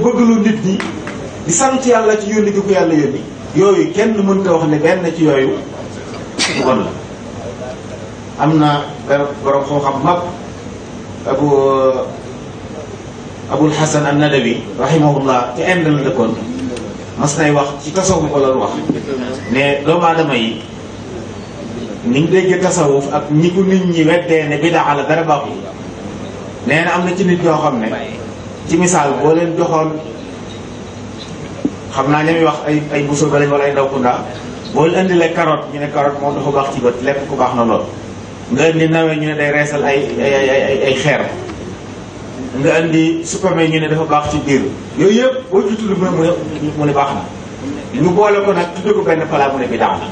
bëggloo nit ñi di sant yàlla ci yónni gi ko yàlla yónni yooyu kenn mënta wax ne benn ci yooyu bu bon la. am na benn borom xam-xam mag Abul Hasan an-Nadawi rahimahullah ci Inde la dëkkoon mas nay wax ci tasawuf ko la wax ne doomu aadama yi niñ déggee tasawuf ak ñi ko nit ñi weddee ne bidaa la dara baaxul. nee na am na ci nit ñoo xam ne ci misaal boo leen joxoon xam naa ña muy wax ay buso ba lañ wala ay ndaw kunda boo leen indilee carotte ñu ne carotte moom dafa baax ci bët lekk ku baax na lool. nga indi nawe ñu ne day reesal ay xeer nga indi supame ñu ne dafa baax ci biir yooyu yëpp boo ci tudd mu ne baax na ñu boole ko nag tudd ko benn plat mu ne bidaa la.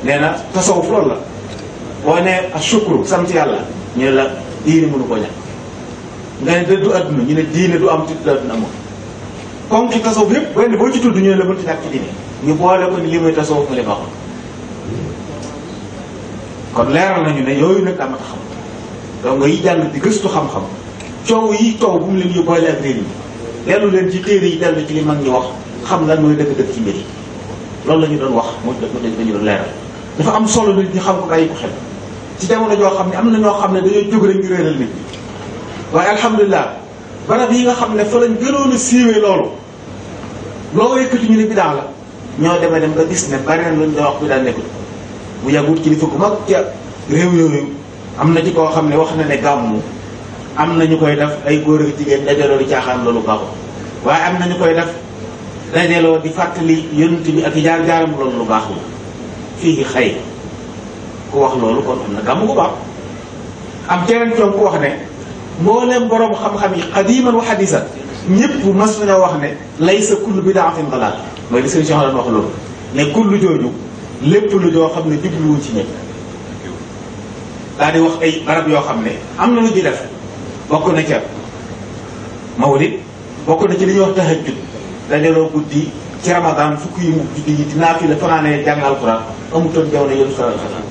nee na tasawuf loolu la boo ne ashukru sant yàlla ñu ne la diine mënu ko ñàkk nga ne dëddu adduna ñu ne diine du am ci dëddu adduna moom comme ci tasawuf yëpp benn boo ci tudd ñu ne la mënut a ñàkk ci diine ñu boole ko ni li muy tasawuf mu ne baaxul. kon leeral nañu ne yooyu nag daa mat a xam donc yi jàng di gëstu xam-xam coow yi coow bu mu leen yóbbaale ak réew yi dellu leen ci téere yi dellu ci li mag ñi wax xam lan mooy dëgg-dëgg ci mbir yi loolu la ñu doon wax moo dañu doon leeral. dafa am solo nit ñi xam ko bàyyi ko xel ci jamono joo xam ne am na ñoo xam ne dañoo jóg rek ñu réeral nit ñi waaye alhamdulilah barab yi nga xam ne fa lañ gënoon a siiwee loolu loo yëkkati ñu ne bidaa la ñoo demee dem ba gis ne bari na luñ doon wax bidaa nekkul. bu yàggul kilifa gu mag ca réew yooyu am na ci koo xam ne wax na ne gàmmu am na ñu koy def ay góor ak jigéen dajaloo di caaxaan loolu baaxul waaye am na ñu koy def dajaloo di fàttali yonent bi ak jaar-jaaram loolu lu baax la fii xëy ku wax loolu kon am na gàmmu gu baax. am keneen coom ku wax ne mboolem borom xam-xam yi qadiman wa hadisan ñëpp mas nañoo wax ne laysa kullu bidaatin dalaal mooy li seen Cheikh doon wax loolu ne kullu jooju. lépp lu joo xam ne jubluwuñ ci ñëpp daal di wax ay barab yoo xam ne am na lu ci def bokk na ca mawlid bokk na ci li ñuy wax tahajjud dajaloo guddi ci ramadan fukki yu mujj yi di naafila fanaanee jàng alquran amutoon jamono yéen sallallahu alayhi wasallam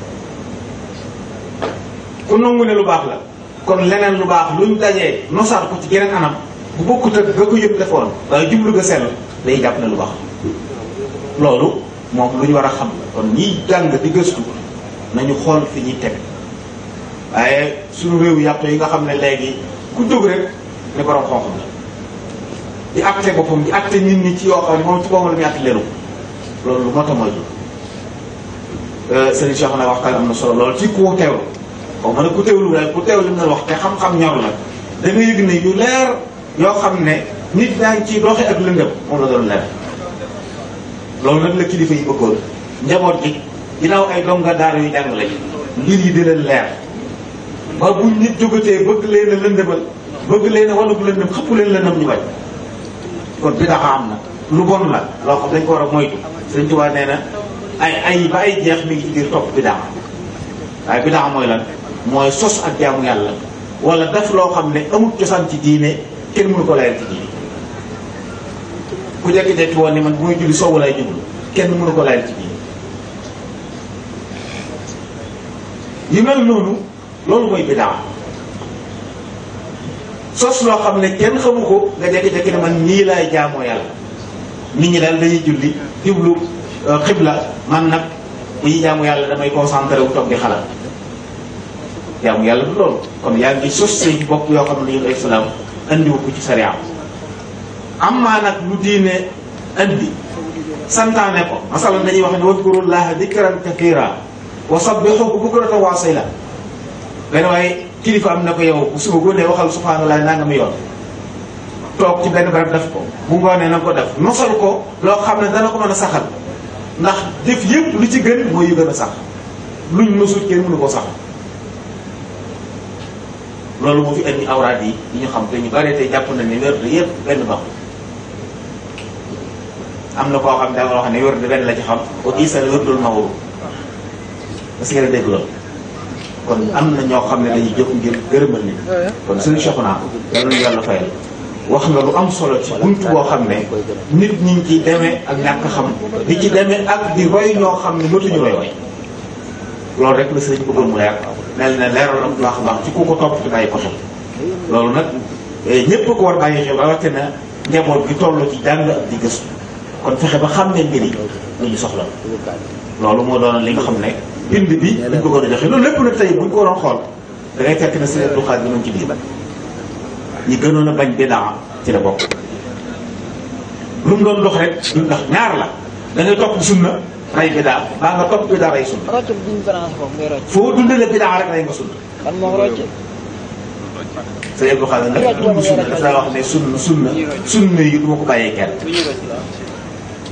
ku nangu ne lu baax la kon leneen lu baax luñ dajee nosaat ko ci geneen anam bu bokkut ak ga ko yëpp defoon waaye jublu ga sell day jàpp ne lu baax loolu moom lu ñu war a xam kon ñiy jàng di gëstu nañu xool fi ñuy teg waaye suñu réew yàqu yi nga xam ne léegi ku jóg rek ne borom xam-xam la di acté boppam di acté nit ñi ci yoo xam ne moom ci boppam la muy acté leeru loolu lu mot a moytu. Serigne Cheikh na waxtaan am na solo loolu ci ku teewlu xaw ma ne ku teewlu waaye ku teewlu li mu wax te xam-xam ñor la da nga yëg ne yu leer yoo xam ne nit ñaa ngi ciy doxe ak lëndëm moom la doon leer. loolu nag la kilifa yi bëggoon njaboot gi ginnaaw ay donga daara yu jàng lañ mbir yi di leen leer ba bu nit jógatee bëgg leen a lëndëmal bëgg leen a wala bu lëndëm xëpp leen lëndëm ñu bañ kon bidaa am na lu bon la loo xam dañ ko war a moytu. Sëñ Tuubaa nee na ay ba ay jeex mi ngi ci biir topp bidaa waaye bidaa mooy lan mooy sos ak jaamu yàlla wala def loo xam ne amul cosaan ci diine kenn mënu ko layal ci diine. ku jekki-jekki woon ni man bu muy julli soowu lay jublu kenn mënu ko layal ci biir yu mel noonu loolu mooy bidaa sos loo xam ne kenn xamu ko nga jekki-jekki ne man nii laay jaamoo yàlla nit ñi daal dañuy julli jublu xibla man nag bu ñuy jaamu yàlla damay concentré wu toog di xalaat jaamu yàlla du loolu kon yaa ngi sos say bopp yoo xam ne yéen ay salaam andiwu ko ci sariya amma nag lu diine andi santaane ko masalan dañuy wax ne wadkurullaha dikran kathira wa sabbihuhu bukratan wa asila benn waaye kilifa am na ko yow bu suba góonee waxal subhanallah nangami yoon toog ci benn barab def ko bu ngoonee na ko def nosal ko loo xam ne dana ko mën a saxal ndax def yëpp lu ci gën mooy yu gën a sax luñ nosut kenn mënu ko saxal loolu moo fi indi awraad yi ñu xam te ñu bari tey jàpp na ne wér de yëpp benn baaxul am na koo xam ne dama wax ne wér de benn la ci xam au isa la wérdul mawru parce que dégg loolu kon am na ñoo xam ne dañuy jóg ngir gërëmal nit kon suñu Cheikhouna yàlla ñu yàlla fayal wax nga lu am solo ci buntu boo xam ne nit ñi ngi ciy demee ak ñàkk xam di ci demee ak di roy ñoo xam ne mëtuñu roy way loolu rek la sëriñ bëggoon mu leer mel ne leeral am baax a baax ci ku ko topp ci bàyyi ko topp loolu nag ñépp ko war bàyyi xel rawatina njaboot gi toll ci jàng ak di gëstu kon fexe ba xam ne mbir yi lu ñu soxla loolu moo doon li nga xam ne bind bi buñ ko war a joxe loolu lépp nag tey buñ ko waroon xool da ngay fekk na Sëriñ Abdou Khadre moom ci biir ñi gënoon a bañ bidaa ci la bokk lu mu doon dox rek du ndax ñaar la da ngay topp sunna rey bidaa baa nga topp bidaa rey sunna foo dundale bidaa rek rey nga sunna Sëriñ Abdou Khadre nag dund sunna daf daa wax ne sunna yi du ma ko bàyyee kenn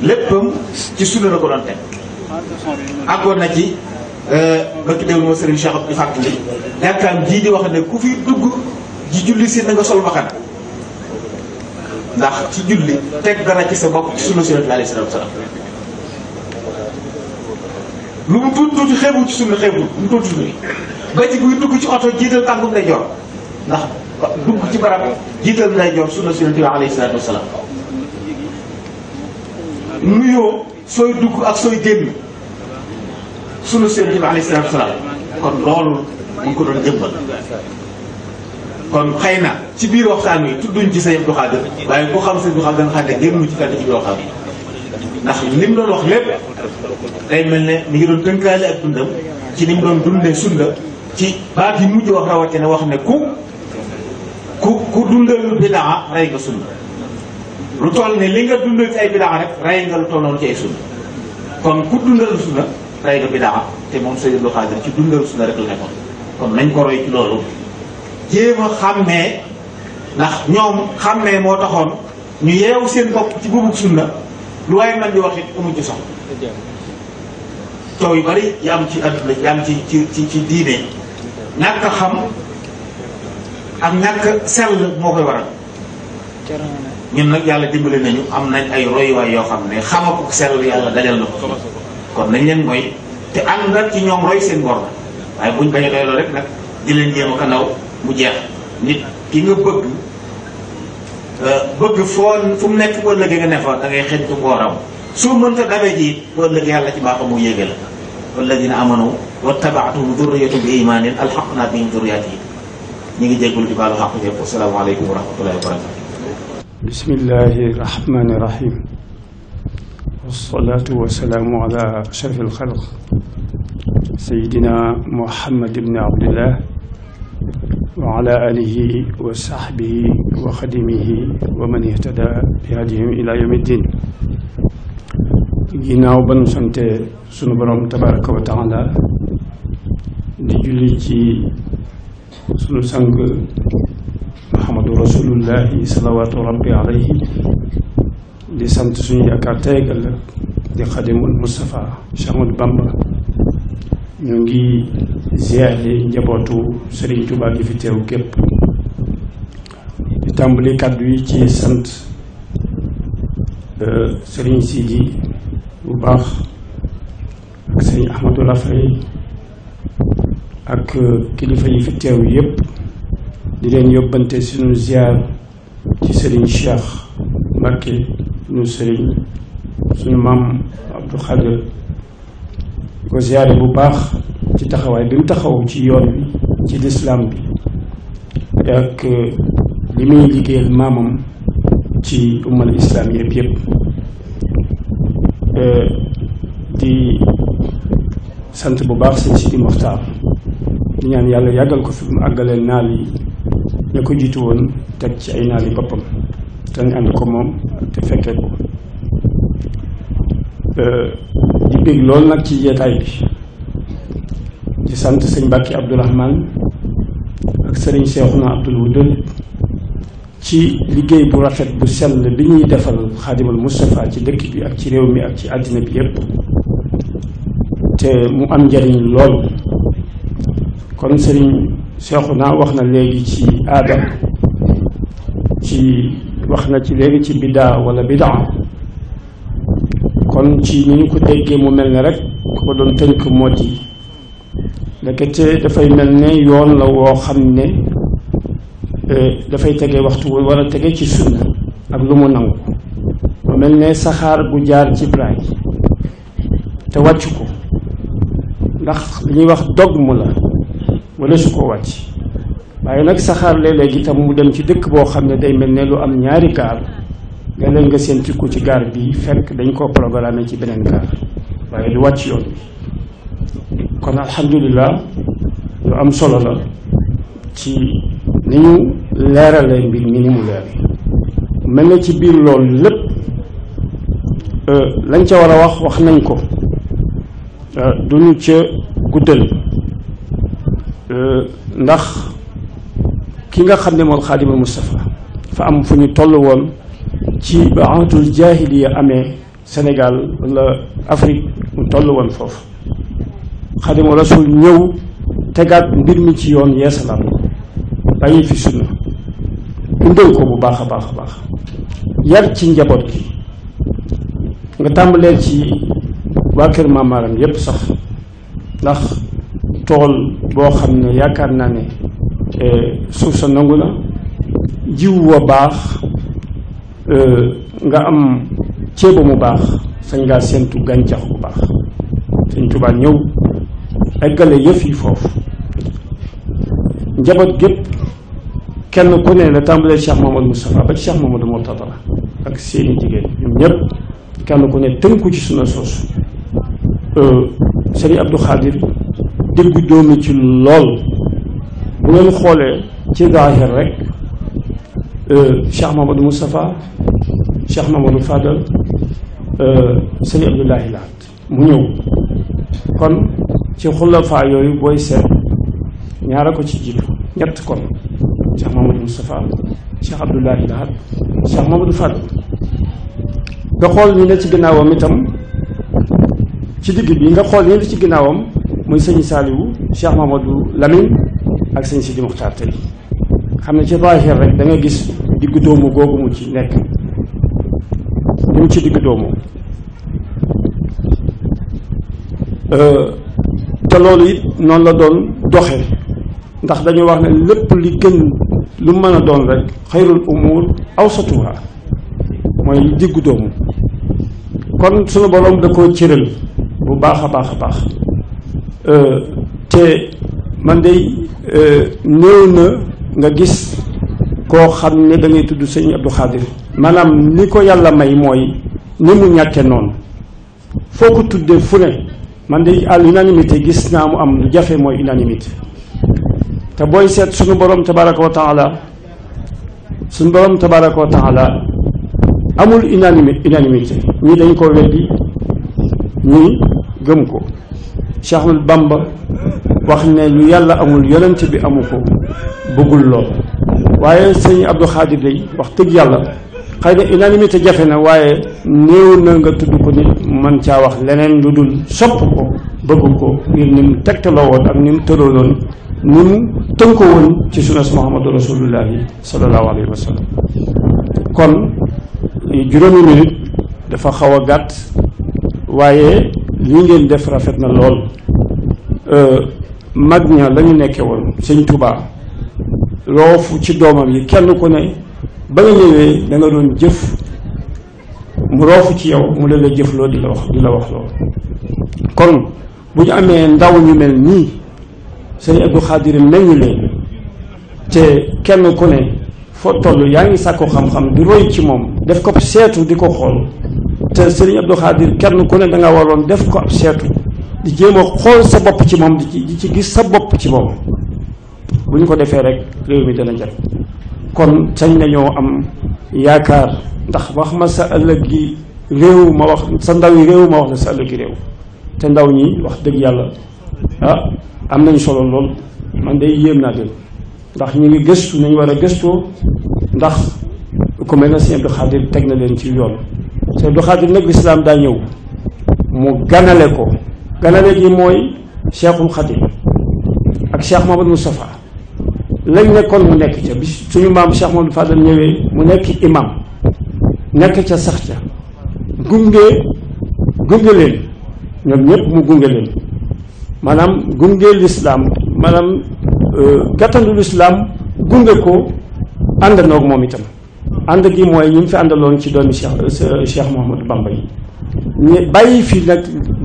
léppam ci sunna la ko doon teg àggoon na ci bëkk déwlu ma Serigne Cheikh di fàttali jàkkaam jii di wax ne ku fi dugg ji julli si na nga sol mbaxana ndax ci julli teg dara ci sa bopp ci sunna si Yonent bi alayhi salaatu wa salaam lu mu tuuti tuuti xeebul ci sunna xeebul lu mu tuuti tuuti ba ci buy dugg ci oto jiital tànkum lay jor ndax dugg ci barab jiital lay jor sunna si Yonent bi alayhi salaatu wa salaam nuyoo sooy dugg ak sooy génn sunu Yonent bi alayhi salaatu wa salaam kon loolu mu ngi ko doon jëmbal kon xëy na ci biir waxtaan wi tudduñ ci Sëriñ Abdou Khadre waaye ku xam Sëriñ Abdou Khadre da nga xam ne génn ci fenn ci biir waxtaan wi ndax li mu doon wax lépp day mel ne mi ngi doon tënkaale ak dundam ci ni mu doon dundee sunna ci baat yi mujj wax rawatina wax ne ku dundal bidaa rey nga sunna lu toll ne li nga dundal ci ay bidaa rek rey nga lu toll noonu ci ay sunna kon ku dundal sunna rey nga bidaa te moom Sëriñ Abdou Khadre ci dundal sunna rek la nekkoon kon nañ ko roy ci loolu jéem a xàmmee ndax ñoom xàmmee moo taxoon ñu yeewu seen bopp ci bubug sunna lu waaye man di wax it amuñ ci soxla coow yu bari yi am ci adduna yi am ci diine ñàkk a xam ak ñàkk sell moo koy waral ñun nag yàlla dimbali nañu am nañ ay royuwaay yoo xam ne xama ko sell yàlla dajal na ko kon nañ leen mooy te ànd na ci ñoom roy seen bor waaye buñ bañ a doyloo rek nag di leen jéem a kanaw mu jeex nit ki nga bëgg fu mu nekk boo ëllëgee nga ne fa da ngay xëntu ngooram soo mënta dabee ji boo ëllëgee yàlla ci baaxam mu yéege la walladina amanu wattabaatuhum durriyatuhum bi imanin alxaqna bihim durriyatihim ñi ngi jéggul di baalu xaq yëpp asalaamaaleykum wa rahmatullahi wa barakatu bismillahi rahmani rahim wasalaatu wasalaamu ala ashraf alxalq sayidina muhammad ibni abdillah wa ala alihi wa sahbihi wa xadimihi wa man ihtada bi hadihim ila yawmi ddin ginnaaw ba nu sante sunu borom tabaraka wa taala di julli ci sunu sang muhammadu rasulullahi salawatu rabbi alayhi di sant suñu yaakaar tey ak ëllëg di xadimul Mustafa Cheikh Ahmadou Bamba ñoo ngi ziyaare njabootu Serigne Touba gi fi teew képp di tàmbali kàddu yi ci sant Serigne Sidi bu baax ak Serigne Ahmadou Rafay ak kilifa yi fi teew yépp di leen yóbbante suñu ziyaar ci Serigne Cheikh Mbacké suñu Serigne suñu maam Abdou Khadre ko ziyaare bu baax ci taxawaay bi mu taxaw ci yoon wi ci lislaam bi ak li muy liggéeyal maamam ci ummal islaam yëpp di sant bu baax sëñ Sidi Moxtaar di ñaan yàlla yàggal ko fi mu àggalee naal yi ña ko jiitu woon teg ci ay naal yi boppam te ñu ànd ko moom te fekkee ko di bég loolu nag ci jeetaay bi di sant sëñ Mbàkke Abdourahman ak sëriñ Seexuna Abdul Wudud ci liggéey bu rafet bu sell bi ñuy defal Xaadimal Mustafa ci dëkk bi ak ci réew mi ak ci àddina bi yépp te mu am njariñ lool kon sëriñ Seexuna wax na léegi ci aada wax na ci léegi ci biddaa wala bidaa kon ci ni ñu ko déggee mu mel ne rek ku ko doon tënk moo di ndekete dafay mel ne yoon la woo xam ne dafay tege waxtu war a tege ci sunna ak lu mu nangu mu mel ne saxaar gu jaar ci braay te wàcc ko ndax li ñuy wax dogmu la wala su ko wàcc waaye nag saxaar léeg-léeg itam mu dem ci dëkk boo xam ne day mel ne lu am ñaari gaar nga leen nga seen tikku ci gaar bi fekk dañ koo programmé ci beneen gaar waaye du wàcc yoon bi kon alhamdulilah lu am solo la ci ni ñu leeralee mbir mi ni mu leer mel na ci biir loolu lépp lañ ca war a wax nañ ko duñu ca guddal ndax ki nga xam ne moom Xaadimul Mustafa fa am fu ñu toll woon ci baatul jaahiliya amee Sénégal wala Afrique mu toll woon foofu Xaadimu Rasul ñëw tegaat mbir mi ci yoon yeesalaat ko bàyyi fi sunna dundal ko bu baax a baax a baax yar ci njaboot gi nga tàmbalee ci waa kër Maam Maaram yépp sax ndax tool boo xam ne yaakaar naa ne suuf sa nangu na jiw wa baax nga am ceeba mu baax sañ ngaa séentu gàncax bu baax Sëñ Tuubaa ñëw eggale yëf yi foofu njaboot gépp kenn ku ne la tàmbalee Cheikh Mamadou Moustapha ba ci Cheikh Mamadou Mourtada ak seeni jigéen ñoom ñëpp kenn ku ne tënku ci suna soosu Sëriñ Abdou Khadir déggu doomi ci lool bu ngeen xoolee ci zaahir rek Cheikh Mamadou Moustapha Cheikh Mamadou Fadal Sëriñ Abdoulahi Lahat mu ñëw kon ci xulafaa yooyu booy seet ñaara ko ci jiitu ñett kon Cheikh Mamadou Moustapha Cheikh Abdoulahi Lahat Cheikh Mamadou Fadal nga xool ñi ne ci ginnaawam itam ci digg bi nga xool ñi ne ci ginnaawam muy sëñ Saliou Cheikh Mamadou Lamine ak sëñ Sidi Muxtaar tey xam ne ci zaahir rek da nga gis diggu doomu googu mu ci nekk ni mu ci diggu doomu te loolu it noonu la doon doxe ndax dañu wax ne lépp li gën lu mën a doon rek xayrul umur awsatuha mooy diggu doomu kon sunu borom da koo cëral bu baax a baax a baax te man day néew na nga gis koo xam ne da ngay tudd sëñ Abdou Khadir maanaam li ko yàlla may mooy ni mu ñàkke noonu foo ko tuddee fu ne man day à l'unanimité gis naa mu am lu jafe mooy unanimité te booy seet suñu borom tabaraka wa taala suñu borom tabaraka wa taala amul unanimité ñii dañ ko weddi ñii gëm ko Cheikh Ahmadou Bamba wax ne lu yàlla amul yonent bi amu ko bëggul lool waaye sëñ Abdou Khadir day wax dëgg yàlla xëy na unanimité jafe na waaye néew na nga tudd ko nit man caa wax leneen lu dul sopp ko bëgg ko ngir ni mu tegtaloo woon ak ni mu tërooloon ni mu tënkoo woon ci sunnas Muhammadu rasulullahi sallallahu alayhi wa sallam kon juróomi minute dafa xaw a gàtt waaye li ngeen def rafet na lool mag ña la ñu nekke woon sëñ Tuubaa roofu ci doomam yi kenn ku ne ba nga ñëwee da nga doon jëf mu roofu ci yow mu la jëfloo di la wax loolu kon bu ñu amee ndaw ñu mel nii sëñ Abdou Khadir mel ni leen te kenn ku ne foo toll yaa ngi sàkku xam-xam di roy ci moom def ko ab seetu di ko xool te sëñ Abdou Khadir kenn ku ne da nga waroon def ko ab seetu di jéem a xool sa bopp ci moom di ci gis sa bopp ci moom bu ñu ko defee rek réew mi dana jag kon sañ nañoo am yaakaar ndax wax ma sa ëllëg gi réew ma wax sa ndaw yi réew ma wax la sa ëllëg gi réew te ndaw ñi wax dëgg yàlla am nañu solo lool man day yéem naa leen ndax ñu ngi gëstu nañu war a gëstoo ndax ku mel na Sëñ Abdou Khadir teg na leen ci yoon Sëñ Abdou Khadir nag lislaam daa ñëw mu ganale ko ganale gi mooy Cheikhul Khadim ak Cheikh Mamadou Moustapha lañ nekkoon mu nekk ca bi suñu maam Cheikh Mamadou Fadal ñëwee mu nekk imam nekk ca sax ca gunge leen ñoom ñëpp mu gunge leen maanaam gunge lislaam maanaam gàttandu lislaam gunge ko àndandoo ak moom itam ànd gi mooy ñi mu fi àndaloon ci doomi Cheikh Mouhamadou Bamba yi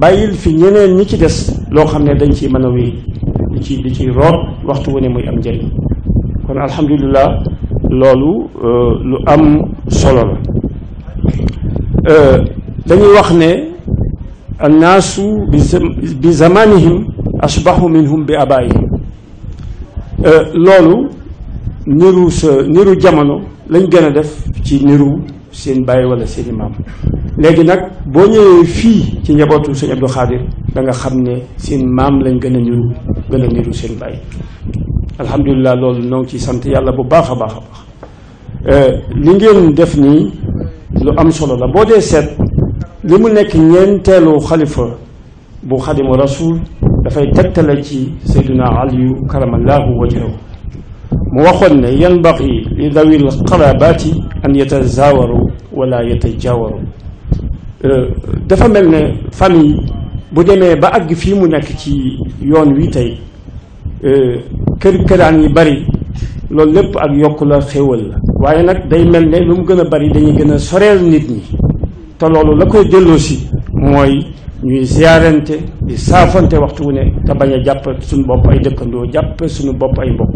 bàyyil fi ñeneen ñi ci des loo xam ne dañ ciy mën a wéy di ci root waxtu wu ne muy am njëriñ kon alhamdulilah loolu lu am solo la. dañuy wax ne annaasu bi zamanihim asbahu minhum bi abaihim loolu niru jamono lañ gën a def ci niru seen baay wala seen i maam. léegi nag boo ñëwee fii ci njabootu sëñ Abdou Khadir da nga xam ne seen maam lañ gën a niru seen baay. alhamdulilah loolu noo ngi ci sant yàlla bu baax a baax a baax. li ngeen def nii lu am solo la boo dee seet li mu nekk ñeenteelu xalifa bu xadimu rasul dafay tegtale ci sayduna aliyu karamallahu wajhahu mu waxoon ne yanbaghi li dawil qarabati an yatazawaru wala yatajawaru. dafa mel ne famille bu demee ba àgg fii mu nekk ci yoon wi tey këraan yi bari loolu lépp ak yokk la xéewal la waaye nag day mel ne lu mu gën a bari dañuy gën a soreel nit ñi te loolu la koy delloosi mooy ñuy ziarante di saafante waxtu wu ne te bañ a jàpp suñu bopp ay dëkkandoo jàpp suñu bopp ay mbokk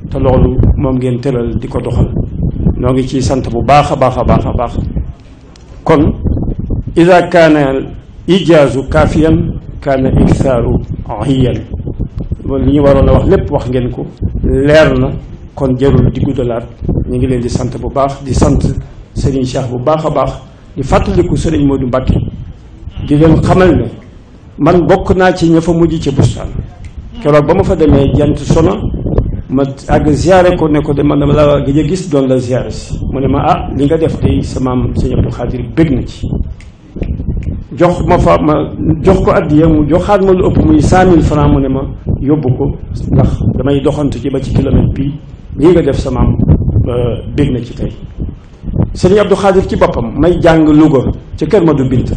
te loolu moom ngeen tëral di ko doxal noo ngi ciy sant bu baax a baax a baax a baax. kon ida kaana ijaazu kaafiyan kaana iksaaru ahiyan loolu li ñu waroon a wax lépp wax ngeen ko leer na kon jarul di guddalaat ñu ngi leen di sant bu baax di sant Serigne Cheikh bu baax a baax di fàttaliku Serigne Modou Mbacké di leen xamal ne man bokk naa ci ña fa mujj ci bustaan keroog ba ma fa demee jant sono ma àgg ziare ko ne ko de man dama la gëj a gis doon la ziare si mu ne ma li nga def de sa maam Sëñ Abdou Khadir bég na ci jox ma fa ma jox ko addiya mu joxaat ma lu ëpp muy 100 000 francs mu ne ma yóbbu ko ndax damay doxantu ci ba ci kilomètre bii lii nga def sa maam bég na ci tey. Sëñ Abdou Khadir ci boppam may jàng Louga ci kër Madou Binta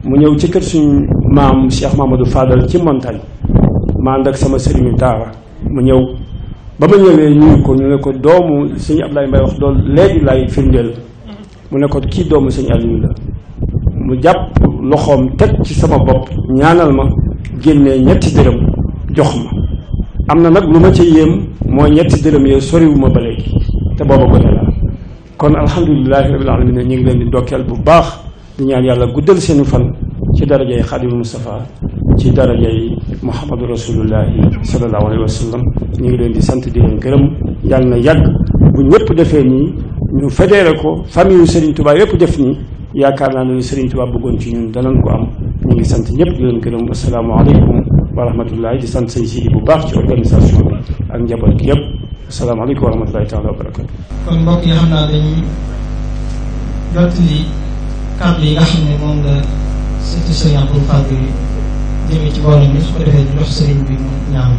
mu ñëw ci kër suñu maam Cheikh Mamadou Fadal ci montagne ma ànd ak sama sëriñu daara mu ñëw ba ma ñëwee ñu ko ñu ne ko doomu sëñ Ablaye Mbaye wax dool léegi lay firndeel mu ne ko kii doomu sëñ Aliou la mu jàpp loxoom teg ci sama bopp ñaanal ma génnee 2 dërëm jox ma am na nag lu ma ca yéem mooy 2 dërëm yooyu soriwu ma ba léegi te booba gone la kon alhamdulilahi rabbil alamin ñu ngi leen di ndokkeel bu baax di ñaan yàlla guddal seeni fan ci darajay xaadimu Mustafa ci darajay Muhammadu rasulullahi sallallahu alayhi wa sallam ñu ngi leen di sant di leen gërëm yàlla na yàgg bu ñëpp defee nii ñu fédéré ko famille yu Serigne Touba yëpp def nii yaakaar naa ne Serigne Touba bëggoon ci ñun danañ ko am ñu ngi sant ñëpp di leen gërëm asalaamaaleykum wa rahmatullahi di sant sëñ Sidi bu baax ci organisation bi ak njaboot gi yëpp asalaamaaleykum wa rahmatullahi taala wa barakatu. kon mbokk yi xam naa dañuy jottali kàddu yi nga xam ne moom la surtout Serigne Abdou Khadir jëmee ci boole bi su ko defee ñu jox Serigne bi mu ñaan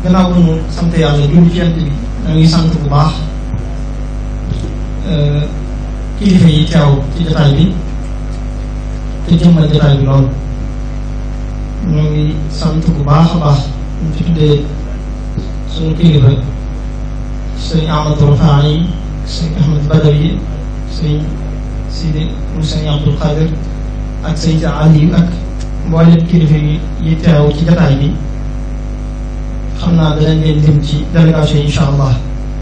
gannaaw bu ñu sant yàlla julli ci yent bi da ngi sant bu baax kilifa yi teew ci jotaay bi te jëmmal jotaay bi lool ñoo ngi sant bu baax a baax ñu ci tuddee suñu kilifa sëñ Amadou Rafaay sëñ Ahmed Badawi sëñ Sidi mu sëñ Abdou Khadir ak sëñ Aliou ak mboolem kilifa yi teew ci jotaay bi xam naa danañ leen lim ci délégation yi incha allah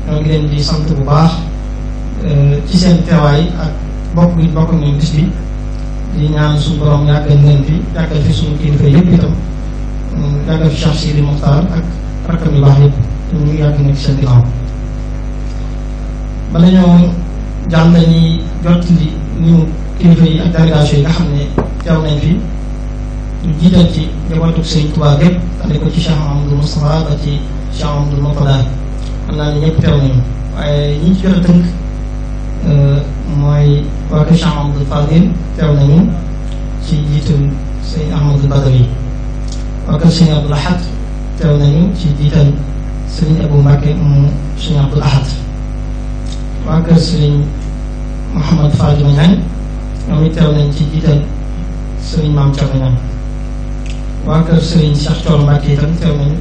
ñoo ngi leen di sant bu baax ci seen teewaay ak bokk gi bokk nañu bis bi di ñaan suñu borom yàggal leen fi yàggal fi suñu kilifa yëpp itam yàggal fi Cheikh Sidi Mokhtar ak rakkam yu baax yëpp ñu ngi yàgg nekk seen ginnaaw bala ñoo jàll dañuy jot li ñu kilifa yi ak délégation yi nga xam ne teew nañ fi ñu jiital ci njabootu Sëriñ Tuubaa gépp andi ko ci Cheikh Amadou Moustapha ba ci Cheikh Amadou Mourtada xam naa ne ñëpp teew nañu waaye ñi ci jot a tënk mooy waa kër Cheikh Amadou Fadil teew nañu ci jiital Sëriñ Ahmadou Badawi waa kër Sëriñ Abdoul Ahad teew nañu ci jiital Sëriñ Abou Mbacké mu Sëriñ Abdoul Ahad waa kër Sëriñ Mouhamad Fadima Niang ñoom it teew nañ ci jiital Sëriñ Maam Thierno Niang waa kër Sëriñ Cheikh Thioro Mbacké itam teew nañu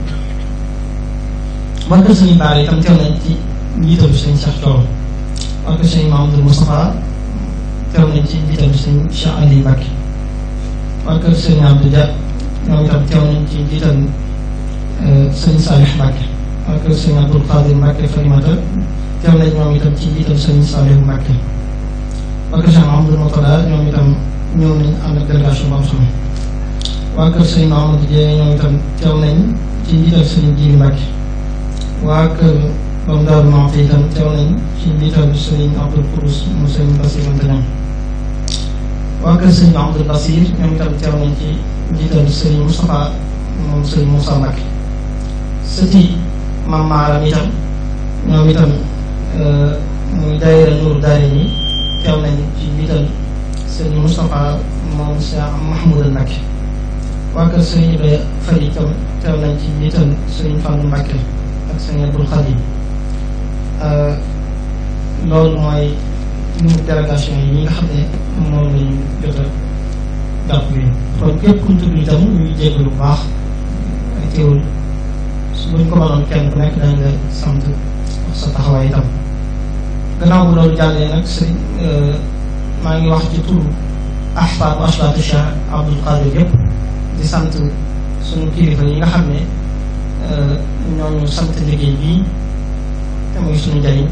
waa kër Sëriñ Bara itam teew nañ ci njiitalu Sëriñ Cheikh Thioro waa kër Sëriñ Mamadou Moustapha teew nañ ci njiitalu Sëriñ Cheikh Ali Mbacké waa kër Sëriñ Abdou Dia ñoom itam teew nañ ci njiital sëñ Salih Mbacke ak sëñ Abdoul Khadir Mbacke Farimata teew nañ ñoom itam ci njiital sëñ Salih Mbacke waa kër Cheikh Mahamadou Mourtada ñoom itam ñëw nañ ànd ak délégation bu am solo waa kër sëñ Mahamadou Dieng ñoom itam teew nañ ci njiital sëñ Djili Mbacke waa kër Borom Daaru Muxti itam teew nañ ci njiital sëñ Abdoul Koudous mu sëñ Bassir Mantañam waa kër sëñ Abdoul Bassir ñoom itam teew nañ ci njiital sëñ Moustapha moom sëñ Moussa Mbacke sëti Mam Maaram itam ñoom itam muy daayira Nuuru Daarayni teew nañ ci njiital sëñ Moustapha moom Cheikh Mahmoudal Mbacke waa kër sëñ Ibrahima Fari itam teew nañ ci njiital sëñ Fallou Mbacke ak sëñ Abdoul Khadim loolu mooy ñu délégation yi ñi nga xam ne moom lañu jot a jàpp yi kon képp ku ñu tudd itam ñuy jéggalu bu baax ay teewul su buñ ko mënoon kenn ku nekk dañ la sant sa taxawaay itam gannaaw bu loolu jàllee nag sëriñ maa ngi wax ci turu ahfaad wa asbaatu Cheikh Abdoul Khadir yëpp di sant suñu kilifa yi nga xam ne ñooñu sant liggéey bii te muy suñu njëriñ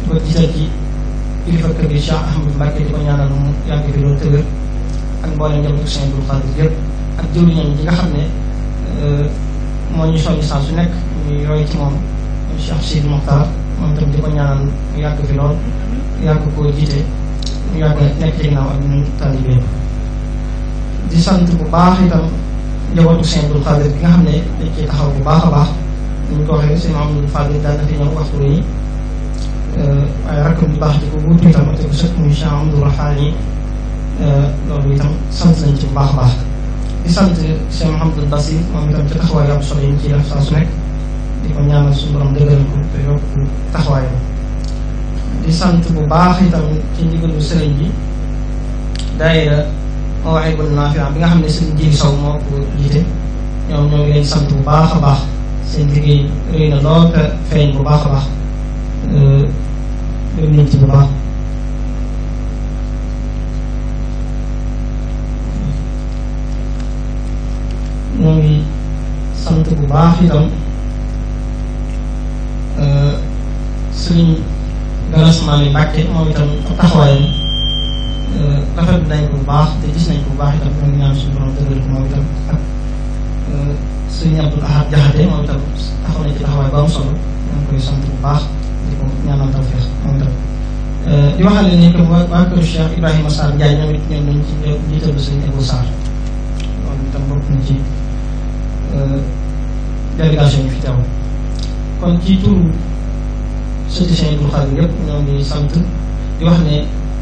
ba gisal ci kilifa kër gi Cheikh Ahmadou Mbacke di ko ñaanal mu yàgg fi loolu tëgër ak mboolem njabootu Cheikh Abdoul Khadir yëpp ak jëwriñam yi nga xam ne moo ñu soññ saa su nekk ñuy roy ci moom Cheikh Sidi Mokhtar moom itam di ko ñaanal mu yàgg fi lool yàgg koo jiite mu yàgg nekk ci ginnaaw ak ñun taalibe di sant bu baax itam njabootu Cheikh Abdoul Khadir bi nga xam ne dañ ciy taxaw bu baax a baax ni ñu ko waxee sëñ Mamadou Fadil daan na fi ñëw waxtu yi waaye rakkam bu baax di ko wuutu itam te ko sëkk muy Cheikh Amadou Rahani loolu itam sant nañ ci bu baax a baax di sant Cheikh Mouhamadou Bassir moom itam ci taxawaay am solo yi ñu ciy def saa su nekk di ko ñaanal suñu borom dëgëral ko te yokk taxawaayam di sant bu baax itam ci ndigalu sëriñ bi daayira Mawahibou Nafia bi nga xam ne sëriñ Jili Sow moo ko jiite ñoom ñoo ngi leen sant bu baax a baax seen liggéey rëy na lool te feeñ bu baax a baax dégg nañ ci bu baax ñoo ngi sant bu baax itam sëriñ Galas Maami Mbàkke moom itam taxawaayam rafet nañ ko bu baax te gis nañ ko bu baax itam ñoo ngi ñaan suñu borom dëgëral ko moom itam ak sëriñ Abdoul Ahad Jaxate moom itam taxaw nañ ci taxawaay ba am solo ñoo ngi koy sant bu baax di ko ñaanal tawfeex moom itam di waxale ni que waa kër Cheikh Ibrahima Sarr Ndiaye ñoom it ñoom nañ ci jiitalu sëriñ Abou Sarr loolu itam bokk na ci délégation yi fi teew kon ci turu sëti Cheikh Abdoul Khadir yëpp ñoo ngi sant di wax ne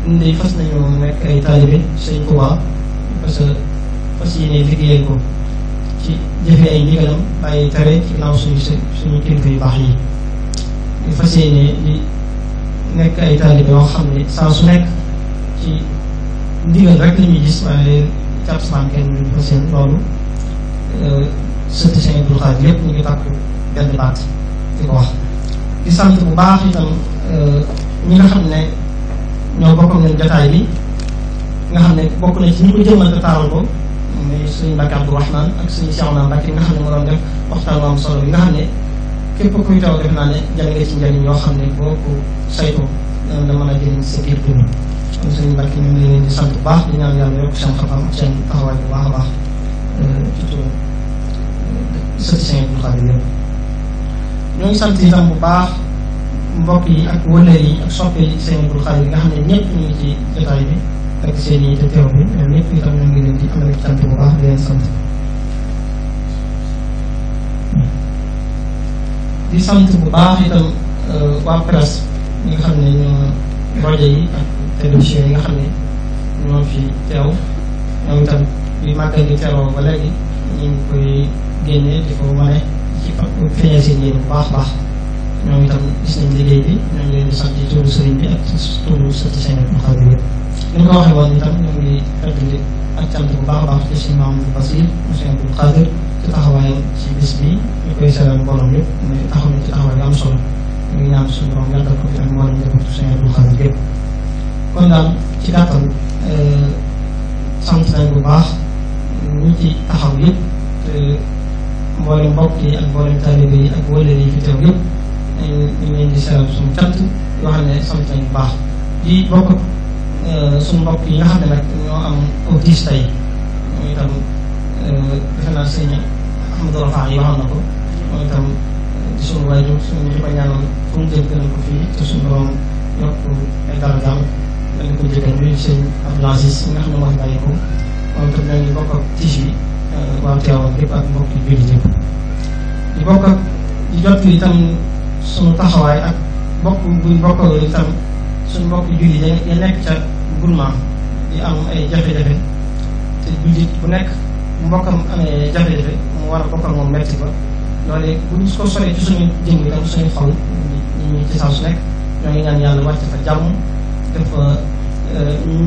ñun de fas nañu nekk ay taalibe Sëriñ Tuubaa parce que fas yéene liggéeyal ko ci jëfee ay ndigalam bàyyi tere ci ginnaaw suñu kilifa yu baax yi di fas yéene di nekk ay taalibe yoo xam ne saa su nekk ci ndigal rek la ñuy gis waaye càpsman kenn ñu fas yéene loolu sëti Cheikh Abdoul Khadir yëpp ñu ngi tàkku benn baat di ko wax di sant bu baax itam ñi nga xam ne ñoo bokk nañ jotaay bi nga xam ne bokk na ci ñi ko jëmmal te taaral ko muy sëñ Mbacke Abdou Rahman ak sëñ Cheikhouna Mbacke nga xam ne moo doon def waxtaan bu am solo bi nga xam ne képp kuy taw def naa ne jël nga ci njëriñ yoo xam ne boo ko saytoo dana mën a jëriñ sa biir dund kon sëñ Mbacke ñu ngi leen di sant bu baax di ñaan yàlla yokk seen xam-xam ak seen taxawaay bu baax a baax ci tur sëti Sëñ Abdoul Khadir yëpp ñoo ngi sant itam bu baax mbokk yi ak wëllëre yi ak soppe yi Sëñ Abdoul Khadir yi nga xam ne ñëpp ñu ngi ci jotaay bi ak seen yi te teew bi ñoom ñëpp itam ñu ngi leen di amal ak sant bu baax di leen sant di sant bu baax itam waa presse ñi nga xam ne ñoo rajo yi ak télévision yi nga xam ne ñoo fi teew ñoom itam bi màggal gi teeroo ba léegi ñu ngi koy génnee di ko wane ci feeñal seen yéen bu baax baax ñoom itam gis nañ liggéey bi ñoo ngi leen di sant ci turu sëriñ bi ak turu sëti Sëñ Abdoul Khadir yëpp ni ñu ko waxee woon itam ñoo ngi feddali ak cant bu baax a baax ci Sëñ Mamadou Bassir mu Sëñ Abdoul Khadir ci taxawaayam ci bis bi ñu koy seeral mbooloo yëpp muy taxaw na ci taxawaay yu am solo ñu ngi ñaan suñu borom yàggal ko fi ak mbooloo njabootu Sëñ Abdoul Khadir yëpp kon daal ci gàttal sant nañ bu baax ñi ci taxaw yëpp te mboolem mbokk yi ak mboolem taalibe yi ak wëllëre yi fi teew yëpp ñu leen di seeral suñu cant yoo xam ne sant nañu bu baax di bokk suñu mbokk yi nga xam ne nag ñoo am autis tey moom itam defe naa sëñ Ahmadou Rafa yi waxoon na ko moom itam di suñu waajur suñu di ko ñaanal fu mu jëm gënal ko fii te suñu borom yokk ay darajaam dañ ko jëkkal muy sëñ Abdou Aziz mi nga xam ne moo fi bàyyi ko moom itam ñoo ngi bokk ak tiis bi waaw teewal képp ak mbokk yi jullit yëpp di bokk ak di jot itam suñu taxawaay ak bokk buñ bokk itam suñu mbokk jullit ya nekk ca Burma di am ay jafe-jafe te jullit bu nekk bu mbokkam amee jafe-jafe mu war a bokk ak moom metti ba loolu bu ñu ko soree ci suñu jëm itam suñu xol ñu ci saa su nekk ñoo ngi ñaan yàlla wàcc fa jàmm def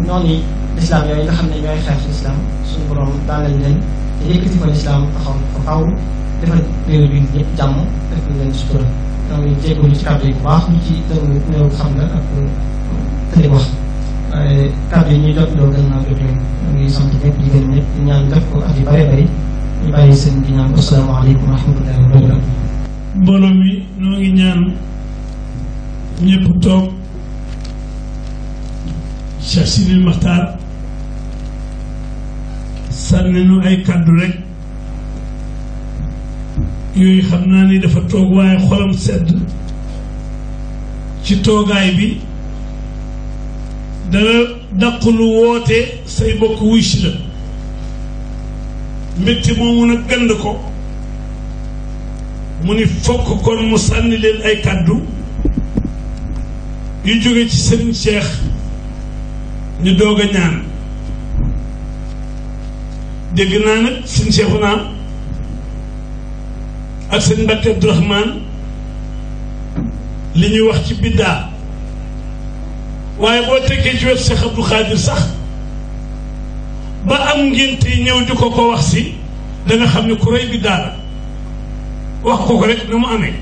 noonu lislaam yooyu nga xam ne ñooy xeex lislaam suñu borom daan lañ leen te yëkkati fa lislaam taxaw fa faaw defal réew bi ñëpp jàmm def leen sutura ñoo ngi jégalu ci kàddu yi bu baax ñu ci dëgg néew xam nga ak tëli wax waaye kàddu yi ñuy jot loo gën naa jot leen ñu ngi sant ñëpp di gën ñëpp di ñaan def ko at yu bare bari ñu bàyyi seen di ñaan asalaamaaleykum wa rahmatullahi wa barakatu mbooloo mi noo ngi ñaan ñëpp toog Cheikh Sidil Maxtaar sànni nu ay kàddu rek yooyu xam naa ni dafa toog waaye xolam sedd ci toogaay bi dana daqulu woote say bokk wuy si la mbégte moomu nag gand ko mu ni fokk kon mu sànni leen ay kàddu yu jóge ci Serigne Cheikh ñu doog a ñaan dégg naa nag Serigne Cheikhouna ak Serigne Mbacké Abdourahmane li ñuy wax ci biddaa waaye boo tekkee ci wet Cheikh Abdou Khadir sax ba am ngénte ñëw di ko wax si da nga xam ne ku rëy biddaa la wax ko rek na mu amee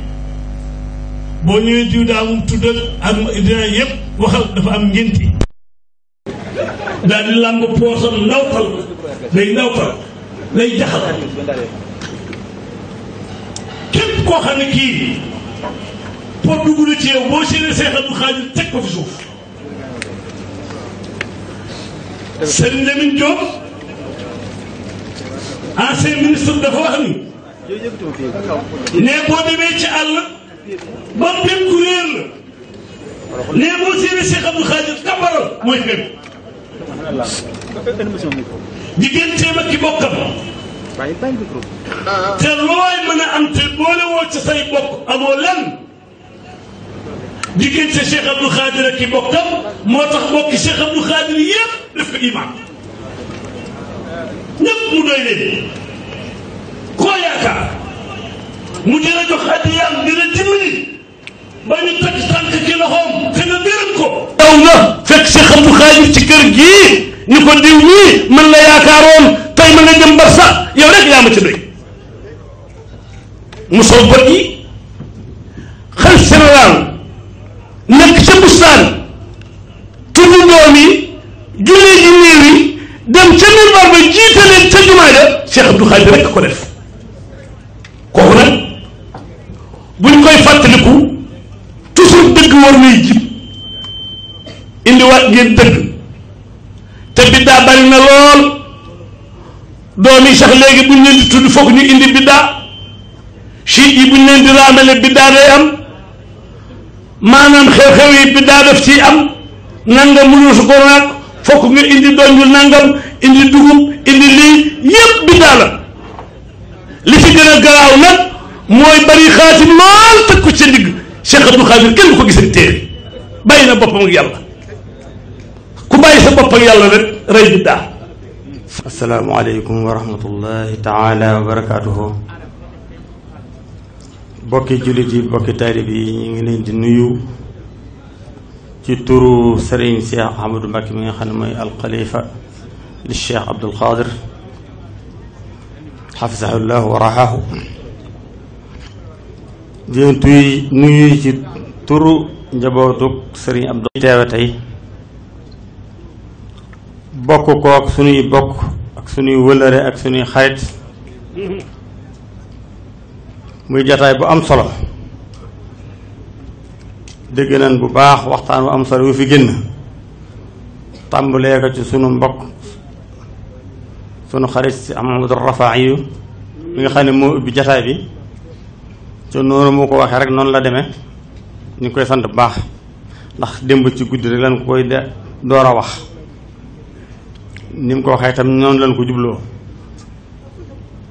boo ñëwee diw daa mum tuddal ak dina yëpp waxal dafa am ngénti daal di làmb poosam ndawtal day jaxal képp koo xam ne kii pour dugg na ci yow boo séenee Cheikh Abdou Khadir teg ko fi suuf Serigne Lamine Diop ancien ministre dafa wax ni ne boo demee ci àll ba bépp ku réer la ne boo séenee Cheikh Abdou Khadir kabaral mooy fépp digganteem ak ki bokkam te looy mën a am te boole woo ci say bokk amoo lenn diggante Cheikh Abdou Khadir ak ki bokkam moo tax bokki Cheikh Abdou Khadir yëpp def ko imaam ñëpp mu doy leen koo yaakaar mu dina jox addiyaam dina dimbali ba ñu teg tànk ci loxoom te nga gërëm ko. daw na fekk Cheikh Abdou Khadir ci kër gii ñu ko diw ñii man la yaakaaroon tey ma nga jëm bar sax yow rek yaa ma ci doy mu sol bët yi xalif général nekk ca bustaan tudd doom yi jullee ji néew yi dem ca minbar ba jiite leen ca jumaa ja Cheikh Abdou Khadir rek ko def kooku nag buñ koy fàttaliku toujours dëgg war nay jib indiwaat ngeen dëgg te biddaa bari na lool doom yi sax léegi buñ leen di tudd foog ñu indi biddaa chiit yi buñ leen di raamale biddaa day am maanaam xew-xew yi biddaa daf ciy am nangam mënul su ko nag fokk nga indi doon yu nangam indi dugub indi lii yépp biddaa la li ci gën a garaaw nag mooy bari xaatim lool teg ko ca ndigg Cheikh Abdou Khadir kenn du ko gis ak téere bàyyi na boppam ak yàlla ku bàyyi sa bopp ak yàlla rek rey biddaa. asalaamaaleykum wa rahmatullahi taala wa barakaatuhu. bokki jullit yi bokki taalib yi ñu ngi leen di nuyu ci turu Serigne Cheikh Ahmadou Mbacké mi nga xam ne mooy alxalifa li Cheikh Abdoul Khadir xafisahullah wa raxaahu di leen nuyu ci turu njabootuk Serigne Abdou teewe tey bokk kook suñuy bokk ak suñuy wëlëre ak suñuy xarit muy jataay bu am solo dégg nañ bu baax waxtaan bu am solo wu fi génn tàmbalee ko ci sunu mbokk sunu xarit si Amadou Rafaay yu mi nga xam ne moo ubbi jataay bi ci noonu moo ko waxee rek noonu la demee ñu ngi koy sant bu baax ndax démb ci guddi rek lañ koy door a wax ni mu ko waxee itam noonu lañ ko jubloo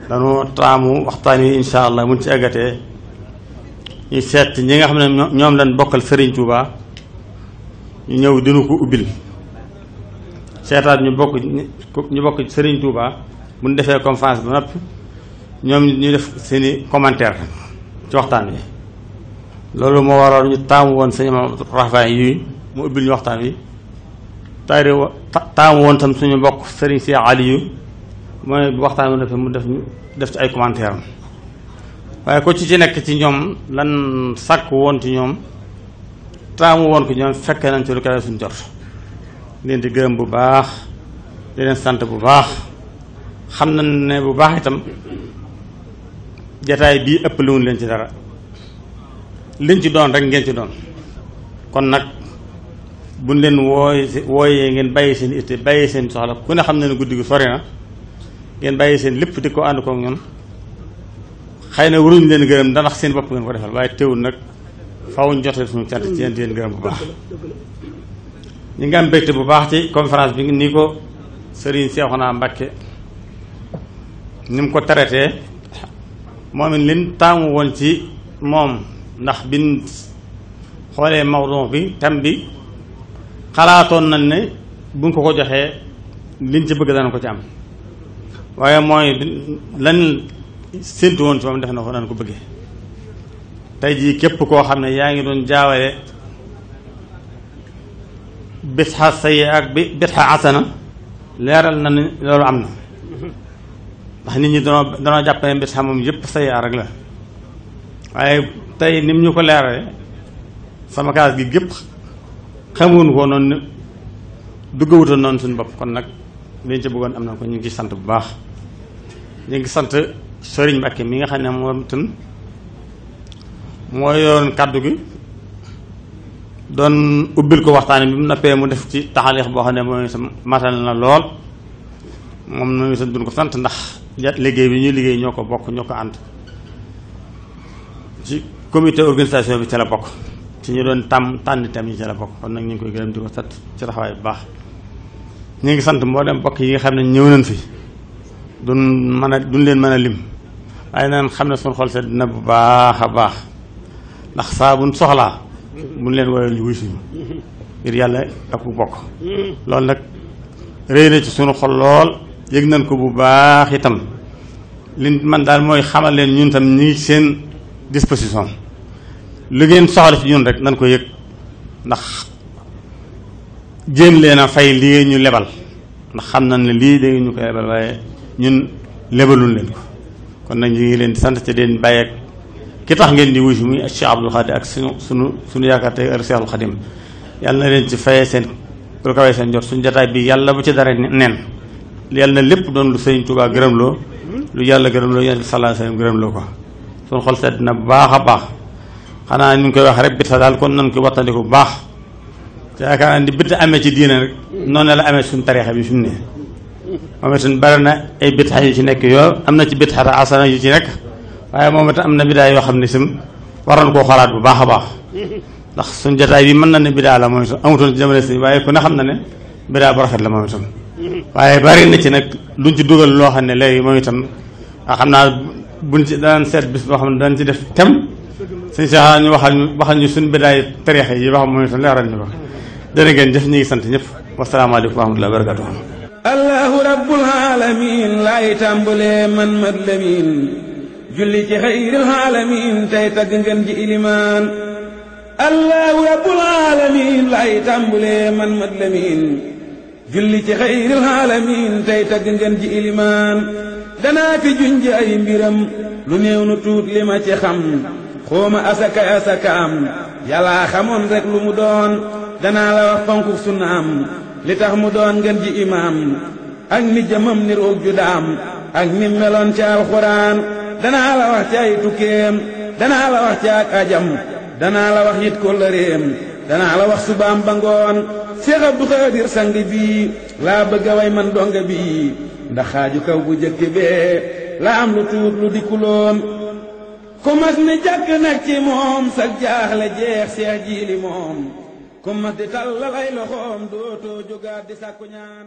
dañoo taamu waxtaan wi insha allah mun ci eggatee ñu seet ñi nga xam ne ñoom lañ bokkal Serigne Touba ñu ñëw dinu ko ubbil seetaat ñu bokk Serigne Touba bu ñu defee conférence ba noppi ñoom ñu def seeni commentaire ci waxtaan wi loolu moo waroon ñu taamu woon sëñ Rafaay yi mu ubbil ñu waxtaan wi taamu woon tam suñu mbokk Serigne Cheikh Aliou mooy bu waxtaan wi mu def ci ay commentaire am waaye ko ci nekk ci ñoom lan sàkk woon ci ñoom taamu woon ko ñoom fekk nañ ci lu kawe suñu jot leen di gërëm bu baax di leen sant bu baax xam nañ ne bu baax itam jataay bii ëpp liwuñ leen ci dara liñ ci doon rek ngeen ci doon kon nag buñ leen wooyee ngeen bàyyi seen itte bàyyi seen soxla ku ne xam na ne guddi gi sori na ngeen bàyyi seen lépp di ko ànd kook ñun xëy na waruñ leen gërëm ndax seen bopp ngeen ko defal waaye teewul nag faaw ñu jotee suñu cant ci yéen di leen gërëm bu baax ñu ngi am mbégte bu baax ci conférence bi ni ko Serigne Cheikhouna Mbacké ni mu ko traité moom it liñ taamu woon ci moom ndax biñ xoolee mawdu bi thème bi xalaatoon nañ ne buñ ko joxee liñ ci bëgg dana ko ci am waaye mooy lan séntu woon ci moom def na ko nan ko bëggee tey jii képp koo xam ne yaa ngi doon jaawale bitxa sayyi ak bitxa asana leeral na ni loolu am na ndax nit ñi danoo jàpp ne bitxa moom yëpp sayyi rek la waaye tey ni mu ñu ko leerale sama kaas gi gépp xamuñu ko noonu duggawutoon noonu suñu bopp kon nag liñ ci bëggoon am na ko ñu ngi sant bu baax ñu ngi sant Serigne Mbacké mi nga xam ne moom itam moo yoroon kàddu gi doon ubbil ko waxtaan bi mu noppee mu def ci taxalix boo xam ne mooy itam matal na lool moom itam duñ ko sant ndax liggéey bi ñuy liggéey ñoo ko bokk ñoo ko ànd ci comité organisation bi ci la bokk ci ñu doon tànn itam yi ci la bokk kon nag ñu ngi koy gërëm di ko sant ci taxawaay bu baax ñu ngi sant moo dem bokk yi nga xam ne ñëw nañ fi duñ leen mën a lim waaye naan xam ne suñu xol sedd dina bu baax a baax ndax saa buñ soxlaa buñ leen woowee ñu wuy suñu ngir yàlla ak bu bokk loolu nag rëy na ci suñu xol lool yëg nañ ko bu baax itam li man daal mooy xamal leen ñun tam ñi ngi seen disposition li ngeen soxla ci ñun rek nañ ko yëg ndax jéem leen a fay lii ñu lebal ndax xam nañ ne lii léegi ñu koy lebal waaye ñun lebaluñ leen ko kon nag ñu ngi leen di sant te leen bàyyi ak ki tax ngeen di wuy si muy Cheikh Abdoul Khadim ak suñu yaakaar tey ak Cheikhul Khadim yàlla na leen ci fayee seen lu kawee seen jot suñu jotaay bi yàlla bu ci dara nen yàlla na lépp doon lu Sëriñ Tuubaa gërëmloo lu yàlla gërëmloo yonent bi sallallahu alayhi wasallam gërëmloo ko suñu xol sedd na bu baax a baax xanaa ni ñu koy wax rek bit sa daal kon nañ ko wattandiku bu baax te yaakaar naa ni bit amee ci diine rek noonu la amee suñu tariixa bi fi mu ne moom itam bari na ay bid'a yu ci nekk yoo am na ci bid'a asana yu ci nekk waaye moom itam am na bidaa yoo xam ne sim waroon koo xalaat bu baax a baax ndax suñu jotaay bi mën na ne bidaa la moom itam amutoon ci jamono si waaye ku ne xam na ne bidaa bu rafet la moom itam waaye bari na ci nag luñ ci dugal loo xam ne léegi moom itam xam naa buñ ci daan seet bis boo xam ne daan ci def tem suñu sax ñu waxal ñu suñu bidaay tariixa yi wax moom itam leeral ñu ko jërë ngeen jëf ñu ngi sant ñëpp wasalaamaaleykum wa rahmatullahi wa barakatuh allahu rabbul alamin laay tàmbalee man mat lamin julli ci xayril alamin tey tagg ngeen ji ilimaan allahu rabbul alamin laay tàmbalee man mat lamin julli ci xayril alamin tey tagg ngeen ji ilimaan danaa fi junj ay mbiram lu néew nu tuut li ma ci xam xooma asaka am yàllaa xamoon rek lu mu doon danaa la wax fonku sunna am li tax mu doon ngeen ji imaam ak ni jëmam ni roog ju daam ak ni meloon ci alxuraan danaa la wax ci ay tukkeem danaa la wax caag ajam danaa la wax it kóllëreem danaa la wax subaam ba ngoon Seex Abdu Xaadir sang bii laa bëgg a way man donga bii ndax xaaju kaw bu jëkk bee la am lu tuut lu dikkuloon ku mas ni jàkk nag ci moom sag jaaxle jeex Seex Jiili moom ku mas di tàllal ay loxoom dootoo jógaat di sàkku ñaan